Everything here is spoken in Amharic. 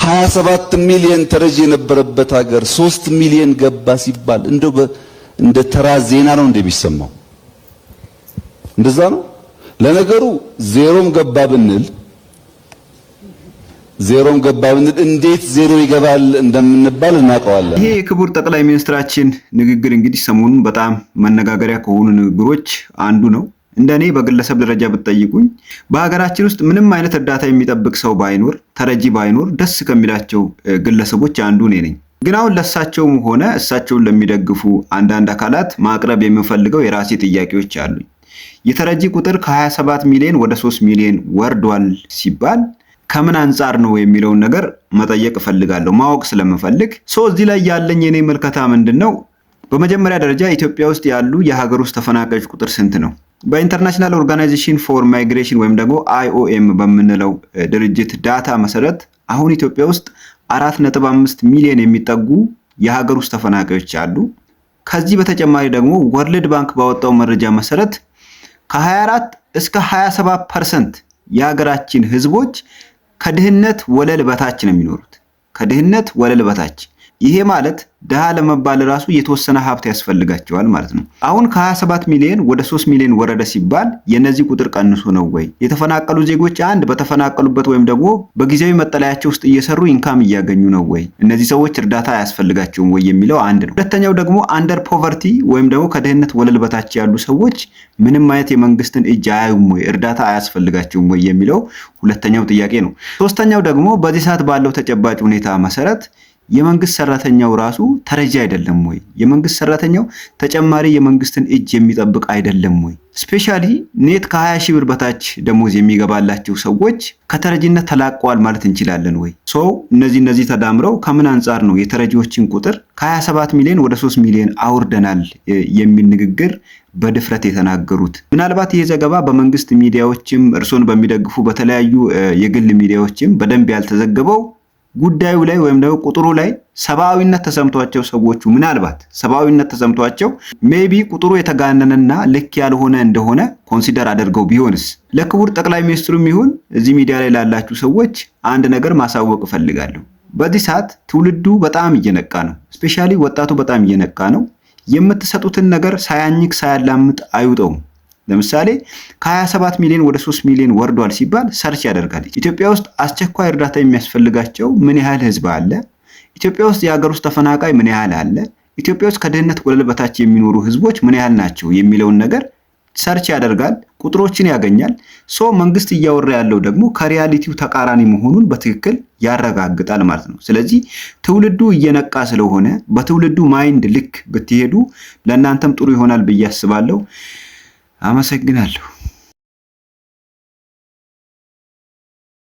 27 ሚሊዮን ተረጂ የነበረበት ሀገር 3 ሚሊዮን ገባ ሲባል እንደው እንደ ተራ ዜና ነው እንደሚሰማው። እንደዛ ነው። ለነገሩ ዜሮም ገባ ብንል እንዴት ዜሮ ይገባል እንደምንባል እናውቀዋለን። ይሄ የክቡር ጠቅላይ ሚኒስትራችን ንግግር እንግዲህ ሰሞኑን በጣም መነጋገሪያ ከሆኑ ንግግሮች አንዱ ነው። እንደኔ በግለሰብ ደረጃ ብትጠይቁኝ በሀገራችን ውስጥ ምንም አይነት እርዳታ የሚጠብቅ ሰው ባይኖር ተረጂ ባይኖር ደስ ከሚላቸው ግለሰቦች አንዱ ነኝ። ግን አሁን ለሳቸውም ሆነ እሳቸውን ለሚደግፉ አንዳንድ አካላት ማቅረብ የምፈልገው የራሴ ጥያቄዎች አሉኝ። የተረጂ ቁጥር ከ27 ሚሊዮን ወደ 3 ሚሊዮን ወርዷል ሲባል ከምን አንፃር ነው የሚለውን ነገር መጠየቅ እፈልጋለሁ ማወቅ ስለምፈልግ። እዚህ ላይ ያለኝ የኔ መልከታ ምንድነው? በመጀመሪያ ደረጃ ኢትዮጵያ ውስጥ ያሉ የሀገር ውስጥ ተፈናቃዮች ቁጥር ስንት ነው? በኢንተርናሽናል ኦርጋናይዜሽን ፎር ማይግሬሽን ወይም ደግሞ IOM በምንለው ድርጅት ዳታ መሰረት አሁን ኢትዮጵያ ውስጥ 4.5 ሚሊዮን የሚጠጉ የሀገር ውስጥ ተፈናቃዮች አሉ። ከዚህ በተጨማሪ ደግሞ ወርልድ ባንክ ባወጣው መረጃ መሰረት ከ24 እስከ 27% የሀገራችን ህዝቦች ከድህነት ወለል በታች ነው የሚኖሩት። ከድህነት ወለል በታች። ይሄ ማለት ድሃ ለመባል ራሱ የተወሰነ ሀብት ያስፈልጋቸዋል ማለት ነው። አሁን ከ27 ሚሊዮን ወደ 3 ሚሊዮን ወረደ ሲባል የነዚህ ቁጥር ቀንሶ ነው ወይ? የተፈናቀሉ ዜጎች አንድ በተፈናቀሉበት ወይም ደግሞ በጊዜያዊ መጠለያቸው ውስጥ እየሰሩ ኢንካም እያገኙ ነው ወይ? እነዚህ ሰዎች እርዳታ አያስፈልጋቸውም ወይ የሚለው አንድ ነው። ሁለተኛው ደግሞ አንደር ፖቨርቲ ወይም ደግሞ ከድህነት ወለል በታች ያሉ ሰዎች ምንም አይነት የመንግስትን እጅ አያዩም ወይ? እርዳታ አያስፈልጋቸውም ወይ የሚለው ሁለተኛው ጥያቄ ነው። ሶስተኛው ደግሞ በዚህ ሰዓት ባለው ተጨባጭ ሁኔታ መሰረት የመንግስት ሰራተኛው ራሱ ተረጂ አይደለም ወይ? የመንግስት ሰራተኛው ተጨማሪ የመንግስትን እጅ የሚጠብቅ አይደለም ወይ? ስፔሻሊ ኔት ከ20 ሺህ ብር በታች ደሞዝ የሚገባላቸው ሰዎች ከተረጂነት ተላቀዋል ማለት እንችላለን ወይ? እነዚህ ተዳምረው ከምን አንፃር ነው የተረጂዎችን ቁጥር ከ27 ሚሊዮን ወደ 3 ሚሊዮን አውርደናል የሚል ንግግር በድፍረት የተናገሩት? ምናልባት ይሄ ዘገባ በመንግስት ሚዲያዎችም እርሶን በሚደግፉ በተለያዩ የግል ሚዲያዎችም በደንብ ያልተዘገበው ጉዳዩ ላይ ወይም ደግሞ ቁጥሩ ላይ ሰብአዊነት ተሰምቷቸው ሰዎቹ ምናልባት ሰብአዊነት ተሰምቷቸው ሜቢ ቁጥሩ የተጋነነና ልክ ያልሆነ እንደሆነ ኮንሲደር አድርገው ቢሆንስ? ለክቡር ጠቅላይ ሚኒስትሩም ይሁን እዚህ ሚዲያ ላይ ላላችሁ ሰዎች አንድ ነገር ማሳወቅ እፈልጋለሁ። በዚህ ሰዓት ትውልዱ በጣም እየነቃ ነው። ስፔሻሊ ወጣቱ በጣም እየነቃ ነው። የምትሰጡትን ነገር ሳያኝክ ሳያላምጥ አይውጠውም። ለምሳሌ ከ27 ሚሊዮን ወደ 3 ሚሊዮን ወርዷል ሲባል ሰርች ያደርጋል። ኢትዮጵያ ውስጥ አስቸኳይ እርዳታ የሚያስፈልጋቸው ምን ያህል ህዝብ አለ? ኢትዮጵያ ውስጥ የሀገር ውስጥ ተፈናቃይ ምን ያህል አለ? ኢትዮጵያ ውስጥ ከድህነት ወለል በታች የሚኖሩ ህዝቦች ምን ያህል ናቸው የሚለውን ነገር ሰርች ያደርጋል፣ ቁጥሮችን ያገኛል። መንግስት እያወራ ያለው ደግሞ ከሪያሊቲው ተቃራኒ መሆኑን በትክክል ያረጋግጣል ማለት ነው። ስለዚህ ትውልዱ እየነቃ ስለሆነ በትውልዱ ማይንድ ልክ ብትሄዱ ለእናንተም ጥሩ ይሆናል ብዬ አስባለሁ። አመሰግናለሁ።